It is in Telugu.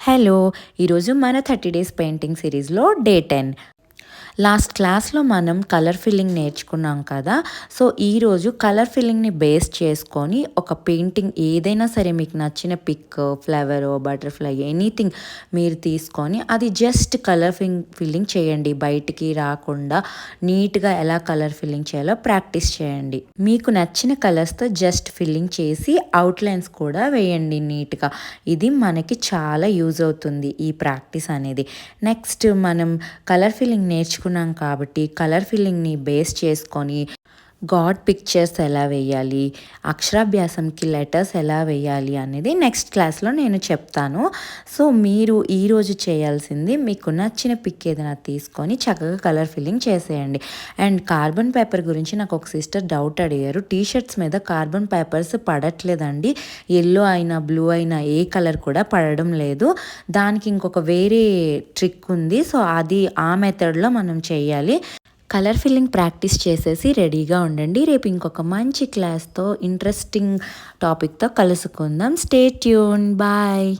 హలో! ఈరోజు మన 30 డేస్ పెయింటింగ్ సిరీస్‌లో డే 10. లాస్ట్ క్లాస్‌లో మనం కలర్ ఫిల్లింగ్ నేర్చుకున్నాం కదా! సో, ఈరోజు కలర్ ఫిల్లింగ్‌ని బేస్ చేసుకొని ఒక పెయింటింగ్ ఏదైనా సరే మీకు నచ్చిన పిక్, ఫ్లవరో, బటర్‌ఫ్లై ఎనీథింగ్ మీరు తీసుకొని అది జస్ట్ కలర్ ఫిల్లింగ్ చేయండి. బయటికి రాకుండా నీట్‌గా ఎలా కలర్ ఫిల్లింగ్ చేయాలో ప్రాక్టీస్ చేయండి. మీకు నచ్చిన కలర్స్‌తో జస్ట్ ఫిల్లింగ్ చేసి అవుట్‌లైన్స్ కూడా వేయండి నీట్‌గా. ఇది మనకి చాలా యూజ్ అవుతుంది ఈ ప్రాక్టీస్ అనేది. నెక్స్ట్ మనం కలర్ ఫిల్లింగ్ నేర్చుకున్నాం కాబట్టి కలర్ ఫిల్లింగ్‌ని బేస్ చేసుకొని గాడ్ పిక్చర్స్ ఎలా వేయాలి, అక్షరాభ్యాసంకి లెటర్స్ ఎలా వేయాలి అనేది నెక్స్ట్ క్లాస్‌లో నేను చెప్తాను. సో, మీరు ఈరోజు చేయాల్సింది మీకు నచ్చిన పిక్ ఏదైనా తీసుకొని చక్కగా కలర్ ఫిల్లింగ్ చేసేయండి. అండ్ కార్బన్ పేపర్ గురించి నాకు ఒక సిస్టర్ డౌట్ అడిగారు. టీ షర్ట్స్ మీద కార్బన్ పేపర్స్ పడట్లేదండి. యెల్లో అయినా, బ్లూ అయినా ఏ కలర్ కూడా పడడం లేదు. దానికి ఇంకొక వేరే ట్రిక్ ఉంది. సో, అది ఆ మెథడ్‌లో మనం చేయాలి. కలర్ ఫిల్లింగ్ ప్రాక్టీస్ చేసేసి రెడీగా ఉండండి. రేపు ఇంకొక మంచి క్లాస్‌తో ఇంట్రెస్టింగ్ టాపిక్‌తో కలుసుకుందాం. Stay tune. బాయ్.